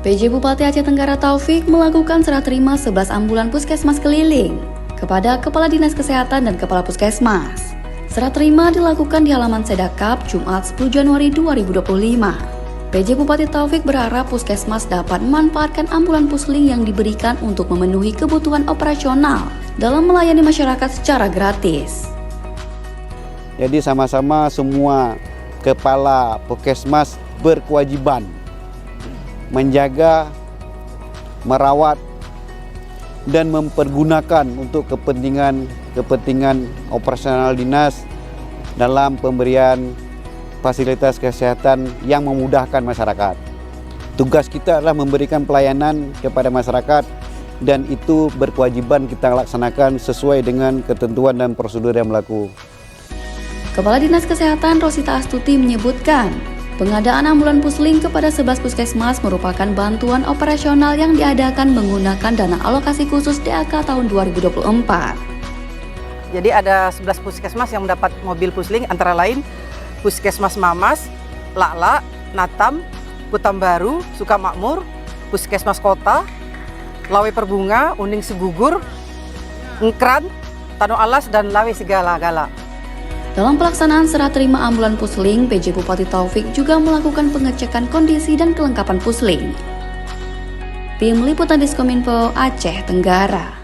PJ Bupati Aceh Tenggara Taufik melakukan serah terima 11 ambulan puskesmas keliling kepada Kepala Dinas Kesehatan dan Kepala Puskesmas. Serah terima dilakukan di halaman Sedakap Jumat 10 Januari 2025. PJ Bupati Taufik berharap puskesmas dapat memanfaatkan ambulan pusling yang diberikan untuk memenuhi kebutuhan operasional dalam melayani masyarakat secara gratis. Jadi sama-sama semua kepala puskesmas berkewajiban menjaga, merawat, dan mempergunakan untuk kepentingan operasional dinas dalam pemberian fasilitas kesehatan yang memudahkan masyarakat. Tugas kita adalah memberikan pelayanan kepada masyarakat dan itu berkewajiban kita laksanakan sesuai dengan ketentuan dan prosedur yang berlaku. Kepala Dinas Kesehatan Rosita Astuti menyebutkan, pengadaan ambulan pusling kepada 11 puskesmas merupakan bantuan operasional yang diadakan menggunakan dana alokasi khusus DAK tahun 2024. Jadi ada 11 puskesmas yang mendapat mobil pusling, antara lain Puskesmas Mamas, Lak-Lak, Natam, Kutambaru, Sukamakmur, Puskesmas Kota, Lawe Perbunga, Uning Segugur, Ngkran, Tano Alas, dan Lawe Segala-gala. Dalam pelaksanaan serah terima ambulan pusling, PJ Bupati Taufik juga melakukan pengecekan kondisi dan kelengkapan pusling. Tim Liputan Diskominfo Aceh Tenggara.